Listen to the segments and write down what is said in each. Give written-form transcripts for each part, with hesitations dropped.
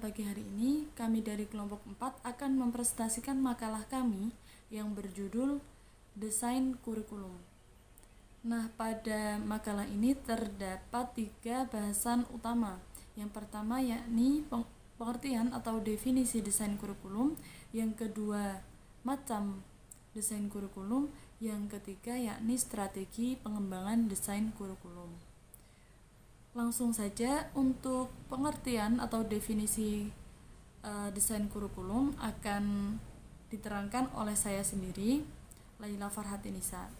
pagi hari ini, kami dari kelompok 4 akan mempresentasikan makalah kami yang berjudul Desain Kurikulum. Nah, pada makalah ini terdapat 3 bahasan utama. Yang pertama yakni pengertian atau definisi desain kurikulum, yang kedua macam desain kurikulum, yang ketiga yakni strategi pengembangan desain kurikulum. Langsung saja untuk pengertian atau definisi desain kurikulum akan diterangkan oleh saya sendiri, Laila Farhatinisa.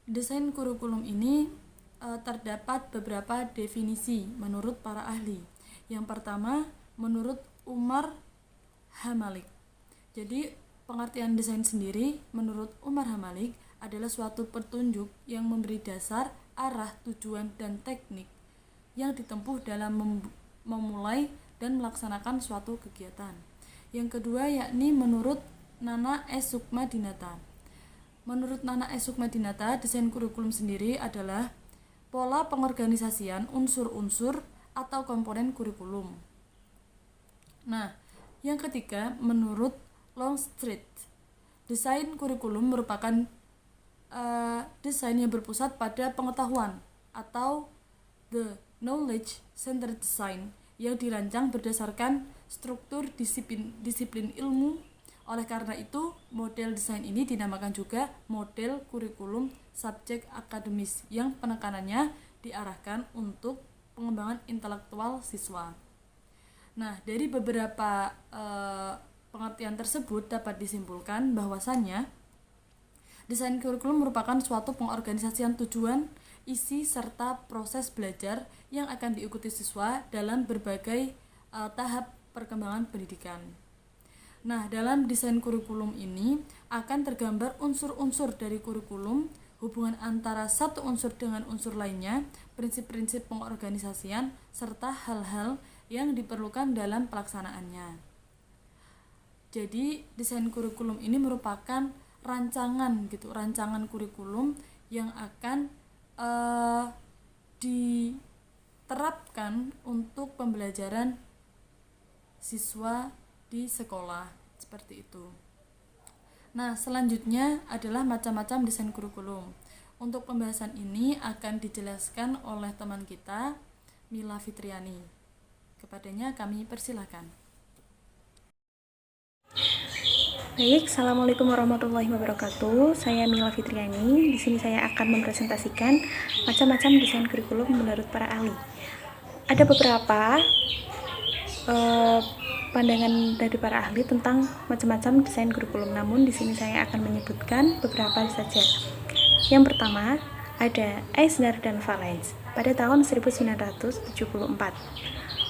Desain kurikulum ini terdapat beberapa definisi menurut para ahli. Yang pertama menurut Umar Hamalik. Jadi pengertian desain sendiri menurut Umar Hamalik adalah suatu petunjuk yang memberi dasar, arah, tujuan, dan teknik yang ditempuh dalam memulai dan melaksanakan suatu kegiatan. Yang kedua yakni menurut Nana S. Sukmadinata. Menurut Nana S. Sukmadinata, desain kurikulum sendiri adalah pola pengorganisasian unsur-unsur atau komponen kurikulum. Nah, yang ketiga menurut Longstreet, desain kurikulum merupakan desain yang berpusat pada pengetahuan atau the knowledge centered design yang dirancang berdasarkan struktur disiplin ilmu. Oleh karena itu, model desain ini dinamakan juga model kurikulum subjek akademis yang penekanannya diarahkan untuk pengembangan intelektual siswa. Nah, dari beberapa pengertian tersebut dapat disimpulkan bahwasannya desain kurikulum merupakan suatu pengorganisasian tujuan, isi, serta proses belajar yang akan diikuti siswa dalam berbagai tahap perkembangan pendidikan. Nah, dalam desain kurikulum ini akan tergambar unsur-unsur dari kurikulum, hubungan antara satu unsur dengan unsur lainnya, prinsip-prinsip pengorganisasian, serta hal-hal yang diperlukan dalam pelaksanaannya. Jadi, desain kurikulum ini merupakan rancangan kurikulum yang akan diterapkan untuk pembelajaran siswa di sekolah, seperti itu. Nah, selanjutnya adalah macam-macam desain kurikulum. Untuk pembahasan ini akan dijelaskan oleh teman kita, Mila Fitriani. Kepadanya kami persilahkan. Baik, Assalamualaikum warahmatullahi wabarakatuh. Saya Mila Fitriani. Di sini saya akan mempresentasikan macam-macam desain kurikulum menurut para ahli. Ada beberapa pandangan dari para ahli tentang macam-macam desain kurikulum. Namun di sini saya akan menyebutkan beberapa saja. Yang pertama ada Eisner dan Valens pada tahun 1974.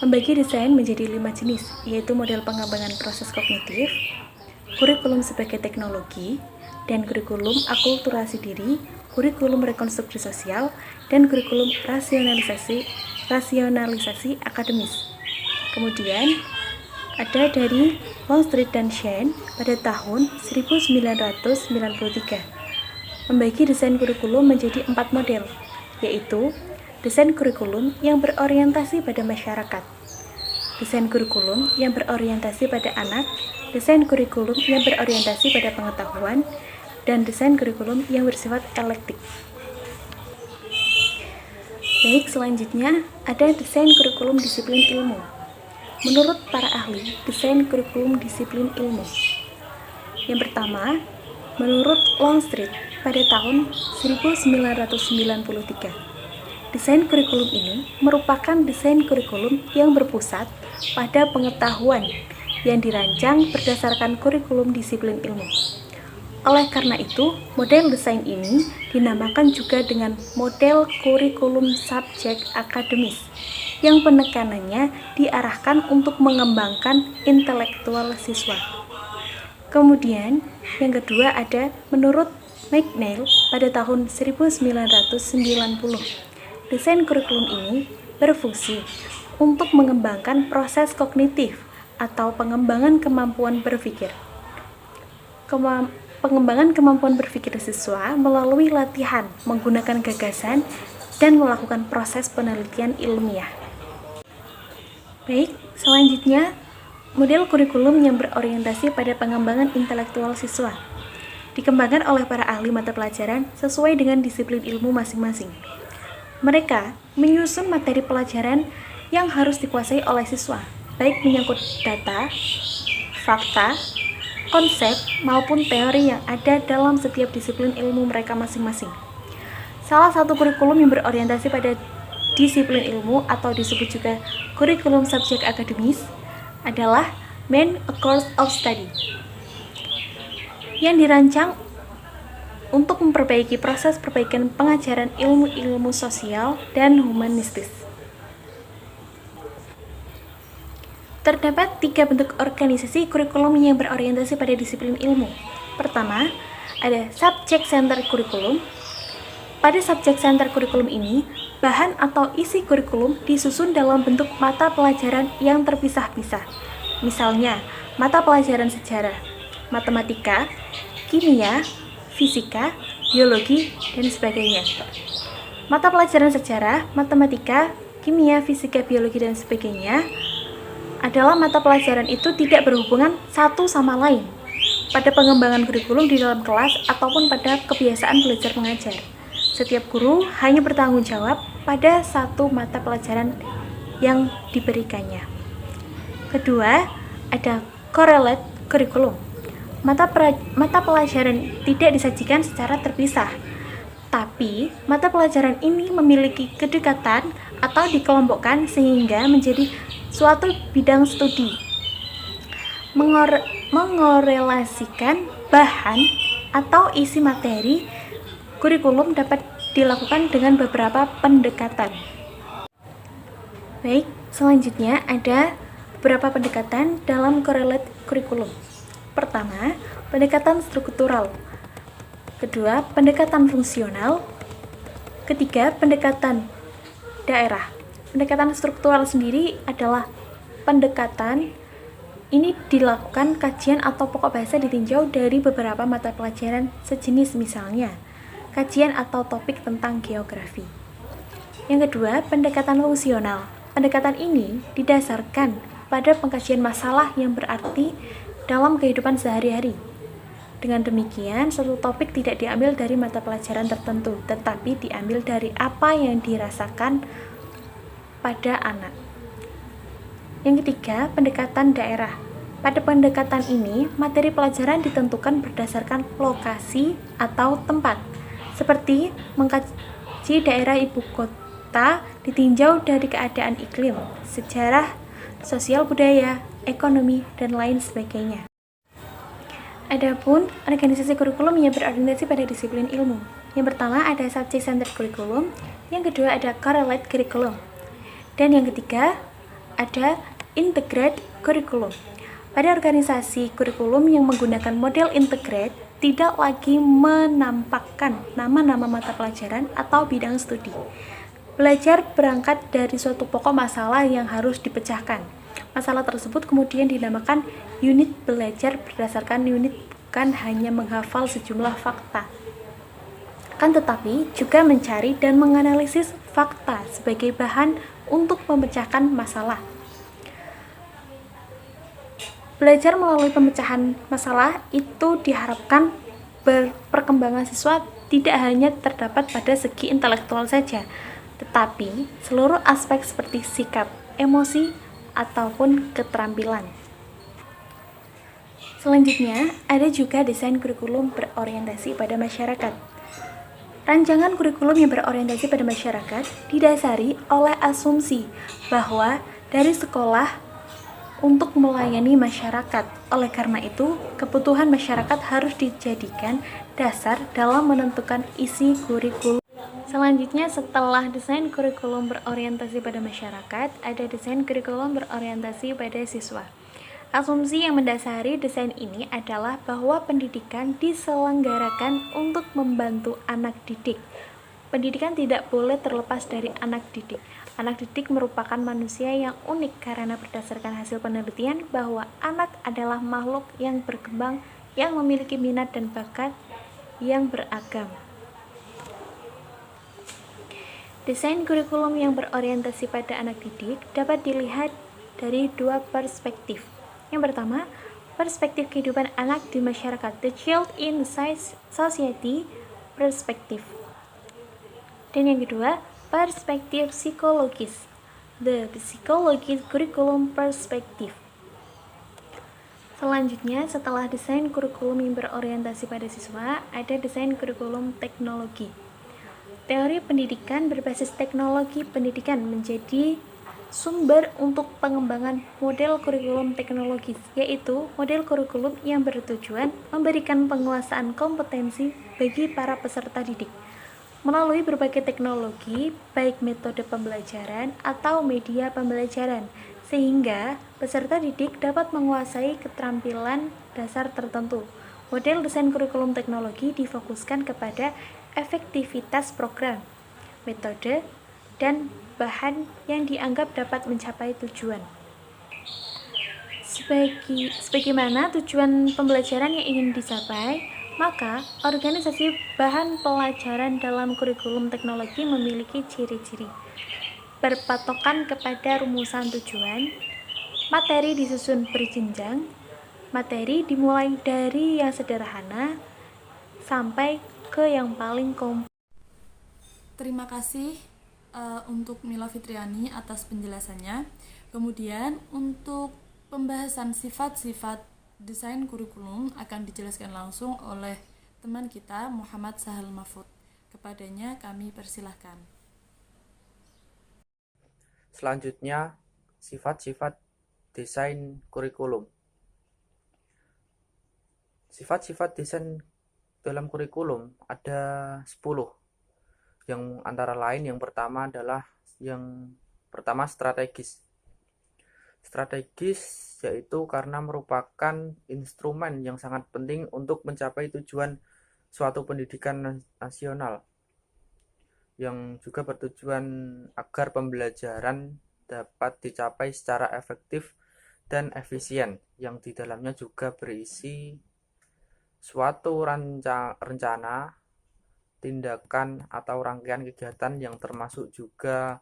Membagi desain menjadi 5 jenis, yaitu model pengembangan proses kognitif, kurikulum sebagai teknologi, dan kurikulum akulturasi diri, kurikulum rekonstruksi sosial, dan kurikulum rasionalisasi akademis. Kemudian ada dari Longstreet dan Shen pada tahun 1993. Membagi desain kurikulum menjadi 4 model, yaitu desain kurikulum yang berorientasi pada masyarakat, desain kurikulum yang berorientasi pada anak, desain kurikulum yang berorientasi pada pengetahuan, dan desain kurikulum yang bersifat elektif. Baik, selanjutnya ada desain kurikulum disiplin ilmu. Menurut para ahli, desain kurikulum disiplin ilmu. Yang pertama, menurut Longstreet pada tahun 1993. Desain kurikulum ini merupakan desain kurikulum yang berpusat pada pengetahuan yang dirancang berdasarkan kurikulum disiplin ilmu. Oleh karena itu, model desain ini dinamakan juga dengan model kurikulum subjek akademis yang penekanannya diarahkan untuk mengembangkan intelektual siswa. Kemudian, yang kedua ada menurut McNeil pada tahun 1990. Desain kurikulum ini berfungsi untuk mengembangkan proses kognitif atau pengembangan kemampuan berpikir. Pengembangan kemampuan berpikir siswa melalui latihan menggunakan gagasan dan melakukan proses penelitian ilmiah. Baik, selanjutnya model kurikulum yang berorientasi pada pengembangan intelektual siswa dikembangkan oleh para ahli mata pelajaran sesuai dengan disiplin ilmu masing-masing. Mereka menyusun materi pelajaran yang harus dikuasai oleh siswa, baik menyangkut data, fakta, konsep, maupun teori yang ada dalam setiap disiplin ilmu mereka masing-masing. Salah satu kurikulum yang berorientasi pada disiplin ilmu atau disebut juga kurikulum subjek akademis adalah Main a Course of Study yang dirancang untuk memperbaiki proses perbaikan pengajaran ilmu-ilmu sosial dan humanistis. Terdapat 3 bentuk organisasi kurikulum yang berorientasi pada disiplin ilmu. Pertama, ada subject center kurikulum. Pada subject center kurikulum ini, bahan atau isi kurikulum disusun dalam bentuk mata pelajaran yang terpisah-pisah. Misalnya, mata pelajaran sejarah, matematika, kimia, fisika, biologi, dan sebagainya. Mata pelajaran sejarah, matematika, kimia, fisika, biologi, dan sebagainya adalah mata pelajaran itu tidak berhubungan satu sama lain pada pengembangan kurikulum di dalam kelas ataupun pada kebiasaan belajar mengajar. Setiap guru hanya bertanggung jawab pada satu mata pelajaran yang diberikannya. Kedua, ada correlate kurikulum. Mata pelajaran tidak disajikan secara terpisah, tapi mata pelajaran ini memiliki kedekatan atau dikelompokkan sehingga menjadi suatu bidang studi. Mengorelasikan bahan atau isi materi kurikulum dapat dilakukan dengan beberapa pendekatan. Baik, selanjutnya ada beberapa pendekatan dalam correlate kurikulum. Pertama, pendekatan struktural. Kedua, pendekatan fungsional. Ketiga, pendekatan daerah. Pendekatan struktural sendiri adalah pendekatan ini dilakukan kajian atau pokok bahasa ditinjau dari beberapa mata pelajaran sejenis, misalnya kajian atau topik tentang geografi. Yang kedua, pendekatan fungsional. Pendekatan ini didasarkan pada pengkajian masalah yang berarti dalam kehidupan sehari-hari. Dengan demikian, suatu topik tidak diambil dari mata pelajaran tertentu, tetapi diambil dari apa yang dirasakan pada anak. Yang ketiga, pendekatan daerah. Pada pendekatan ini, materi pelajaran ditentukan berdasarkan lokasi atau tempat, seperti mengkaji daerah ibu kota ditinjau dari keadaan iklim, sejarah, sosial budaya, ekonomi, dan lain sebagainya. Adapun organisasi kurikulum yang berorientasi pada disiplin ilmu. Yang pertama ada subject centered kurikulum, yang kedua ada correlate kurikulum, dan yang ketiga ada integrate kurikulum. Pada organisasi kurikulum yang menggunakan model integrate tidak lagi menampakkan nama-nama mata pelajaran atau bidang studi. Belajar berangkat dari suatu pokok masalah yang harus dipecahkan. Masalah tersebut kemudian dinamakan unit belajar berdasarkan unit, bukan hanya menghafal sejumlah fakta, kan tetapi juga mencari dan menganalisis fakta sebagai bahan untuk memecahkan masalah. Belajar melalui pemecahan masalah itu diharapkan perkembangan siswa tidak hanya terdapat pada segi intelektual saja, tetapi seluruh aspek seperti sikap, emosi, ataupun keterampilan. Selanjutnya, ada juga desain kurikulum berorientasi pada masyarakat. Rancangan kurikulum yang berorientasi pada masyarakat didasari oleh asumsi bahwa dari sekolah untuk melayani masyarakat. Oleh karena itu, kebutuhan masyarakat harus dijadikan dasar dalam menentukan isi kurikulum. Selanjutnya, setelah desain kurikulum berorientasi pada masyarakat, ada desain kurikulum berorientasi pada siswa. Asumsi yang mendasari desain ini adalah bahwa pendidikan diselenggarakan untuk membantu anak didik. Pendidikan tidak boleh terlepas dari anak didik. Anak didik merupakan manusia yang unik karena berdasarkan hasil penelitian bahwa anak adalah makhluk yang berkembang, yang memiliki minat dan bakat yang beragam. Desain kurikulum yang berorientasi pada anak didik dapat dilihat dari dua perspektif. Yang pertama, perspektif kehidupan anak di masyarakat, the child in society perspective. Dan yang kedua, perspektif psikologis, the psychology curriculum perspective. Selanjutnya, setelah desain kurikulum yang berorientasi pada siswa, ada desain kurikulum teknologi. Teori pendidikan berbasis teknologi pendidikan menjadi sumber untuk pengembangan model kurikulum teknologis, yaitu model kurikulum yang bertujuan memberikan penguasaan kompetensi bagi para peserta didik melalui berbagai teknologi, baik metode pembelajaran atau media pembelajaran, sehingga peserta didik dapat menguasai keterampilan dasar tertentu. Model desain kurikulum teknologi difokuskan kepada efektivitas program, metode, dan bahan yang dianggap dapat mencapai tujuan. Sebagaimana tujuan pembelajaran yang ingin dicapai, maka organisasi bahan pelajaran dalam kurikulum teknologi memiliki ciri-ciri berpatokan kepada rumusan tujuan, materi disusun berjenjang, materi dimulai dari yang sederhana sampai ke yang paling kompleks. Terima kasih untuk Mila Fitriani atas penjelasannya. Kemudian untuk pembahasan sifat-sifat desain kurikulum akan dijelaskan langsung oleh teman kita Muhammad Sahal Mahfud. Kepadanya kami persilahkan. Selanjutnya, sifat-sifat desain kurikulum. Sifat-sifat desain dalam kurikulum ada 10. Yang antara lain yang pertama adalah strategis. Strategis yaitu karena merupakan instrumen yang sangat penting untuk mencapai tujuan suatu pendidikan nasional, yang juga bertujuan agar pembelajaran dapat dicapai secara efektif dan efisien, yang di dalamnya juga berisi suatu rencana, tindakan atau rangkaian kegiatan yang termasuk juga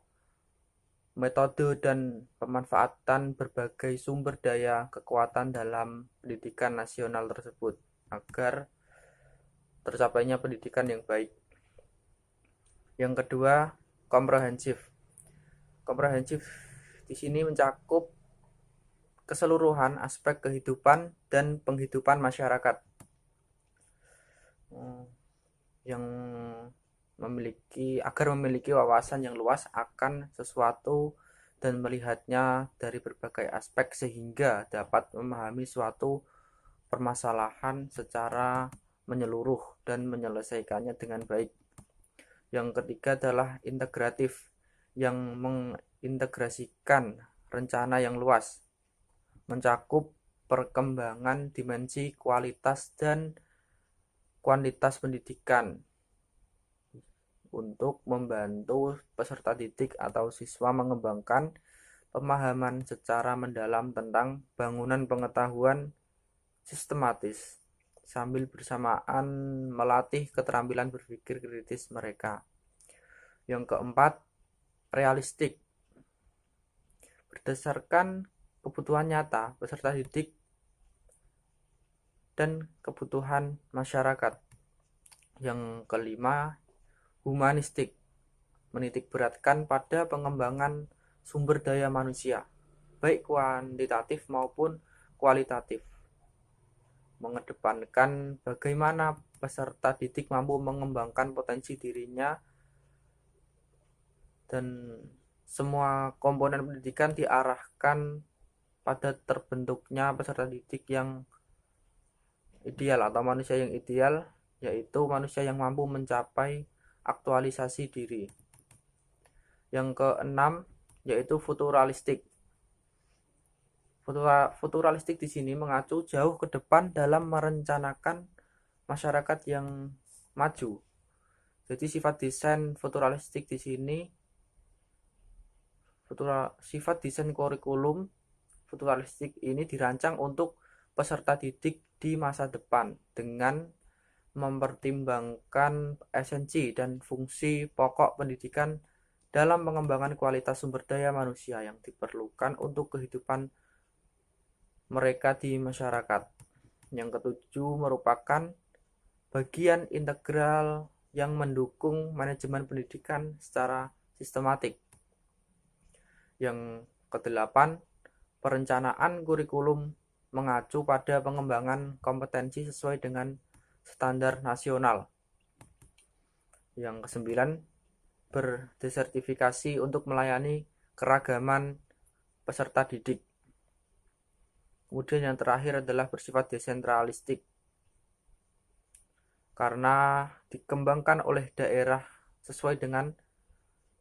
metode dan pemanfaatan berbagai sumber daya kekuatan dalam pendidikan nasional tersebut agar tercapainya pendidikan yang baik. Yang kedua, komprehensif. Komprehensif di sini mencakup keseluruhan aspek kehidupan dan penghidupan masyarakat yang memiliki wawasan yang luas akan sesuatu dan melihatnya dari berbagai aspek sehingga dapat memahami suatu permasalahan secara menyeluruh dan menyelesaikannya dengan baik. Yang ketiga adalah integratif, yang mengintegrasikan rencana yang luas, mencakup perkembangan dimensi kualitas dan kuantitas pendidikan untuk membantu peserta didik atau siswa mengembangkan pemahaman secara mendalam tentang bangunan pengetahuan sistematis, sambil bersamaan melatih keterampilan berpikir kritis mereka. Yang keempat, realistik. Berdasarkan kebutuhan nyata peserta didik dan kebutuhan masyarakat. Yang kelima, humanistik. Menitik beratkan pada pengembangan sumber daya manusia, baik kuantitatif maupun kualitatif. Mengedepankan bagaimana peserta didik mampu mengembangkan potensi dirinya, dan semua komponen pendidikan diarahkan pada terbentuknya peserta didik yang ideal atau manusia yang ideal, yaitu manusia yang mampu mencapai aktualisasi diri. Yang keenam yaitu futuralistik. Futuralistik di sini mengacu jauh ke depan dalam merencanakan masyarakat yang maju. Jadi sifat desain futuralistik di sini, sifat desain kurikulum futuralistik ini dirancang untuk peserta didik di masa depan dengan mempertimbangkan esensi dan fungsi pokok pendidikan dalam pengembangan kualitas sumber daya manusia yang diperlukan untuk kehidupan mereka di masyarakat. Yang ketujuh merupakan bagian integral yang mendukung manajemen pendidikan secara sistematik. Yang kedelapan, perencanaan kurikulum mengacu pada pengembangan kompetensi sesuai dengan standar nasional. Yang kesembilan, berdesertifikasi untuk melayani keragaman peserta didik. Kemudian yang terakhir adalah bersifat desentralistik, karena dikembangkan oleh daerah sesuai dengan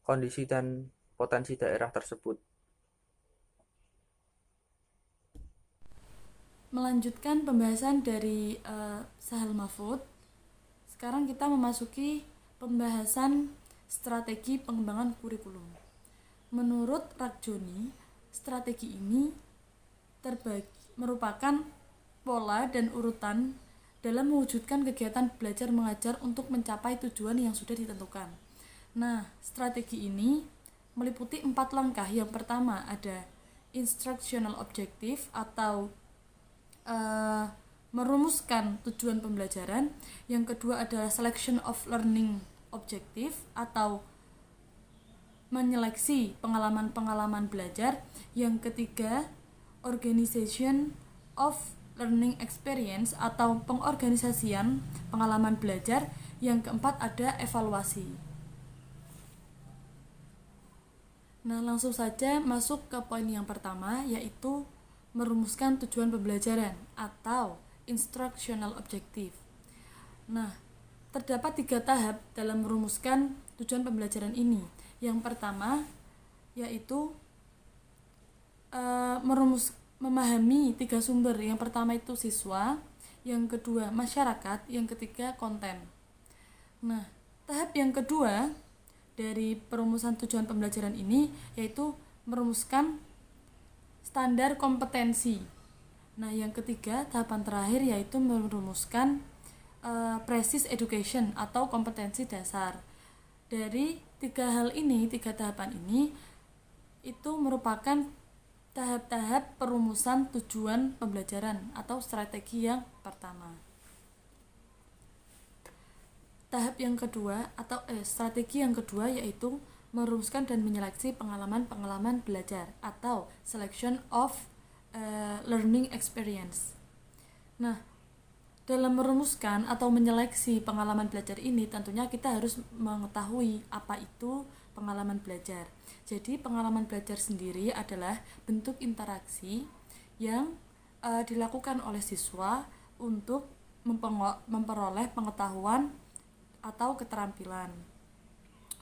kondisi dan potensi daerah tersebut. Melanjutkan pembahasan dari Sahal Mahfud, sekarang kita memasuki pembahasan strategi pengembangan kurikulum. Menurut Rajoni, strategi ini merupakan pola dan urutan dalam mewujudkan kegiatan belajar mengajar untuk mencapai tujuan yang sudah ditentukan. Nah, strategi ini meliputi 4 langkah. Yang pertama ada instructional objective atau merumuskan tujuan pembelajaran. Yang kedua adalah selection of learning objective atau menyeleksi pengalaman-pengalaman belajar. Yang ketiga, organization of learning experience atau pengorganisasian pengalaman belajar. Yang keempat ada evaluasi. Nah, langsung saja masuk ke poin yang pertama, yaitu merumuskan tujuan pembelajaran atau instructional objective. Nah, terdapat 3 tahap dalam merumuskan tujuan pembelajaran ini. Yang pertama yaitu memahami 3 sumber. Yang pertama itu siswa, yang kedua masyarakat, yang ketiga konten. Nah, tahap yang kedua dari perumusan tujuan pembelajaran ini yaitu merumuskan standar kompetensi. Nah, yang ketiga, tahapan terakhir yaitu merumuskan practice education atau kompetensi dasar. Dari 3 tahapan ini itu merupakan tahap-tahap perumusan tujuan pembelajaran atau strategi yang pertama. Strategi yang kedua yaitu merumuskan dan menyeleksi pengalaman-pengalaman belajar atau selection of learning experience. Nah, dalam merumuskan atau menyeleksi pengalaman belajar ini tentunya kita harus mengetahui apa itu pengalaman belajar. Jadi pengalaman belajar sendiri adalah bentuk interaksi yang dilakukan oleh siswa untuk memperoleh pengetahuan atau keterampilan.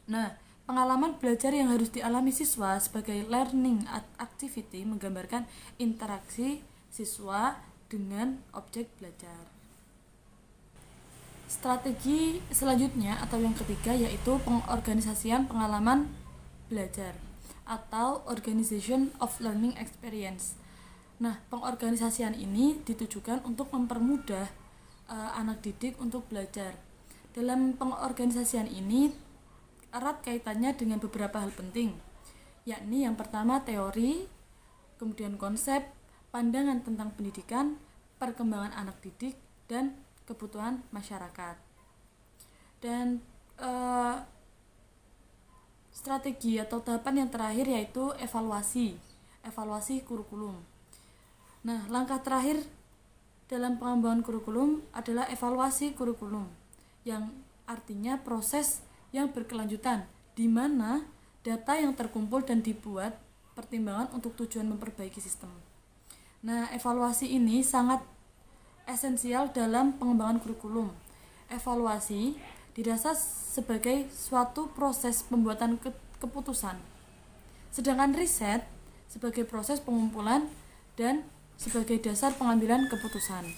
Nah, pengalaman belajar yang harus dialami siswa sebagai learning activity menggambarkan interaksi siswa dengan objek belajar. Strategi selanjutnya atau yang ketiga yaitu pengorganisasian pengalaman belajar atau organization of learning experience. Nah, pengorganisasian ini ditujukan untuk mempermudah anak didik untuk belajar. Dalam pengorganisasian ini erat kaitannya dengan beberapa hal penting, yakni yang pertama teori, kemudian konsep, pandangan tentang pendidikan, perkembangan anak didik, dan kebutuhan masyarakat. Dan strategi atau tahapan yang terakhir yaitu evaluasi kurikulum. Nah, langkah terakhir dalam pengembangan kurikulum adalah evaluasi kurikulum, yang artinya proses yang berkelanjutan di mana data yang terkumpul dan dibuat pertimbangan untuk tujuan memperbaiki sistem. Nah, evaluasi ini sangat esensial dalam pengembangan kurikulum. Evaluasi dirasa sebagai suatu proses pembuatan keputusan, sedangkan riset sebagai proses pengumpulan dan sebagai dasar pengambilan keputusan.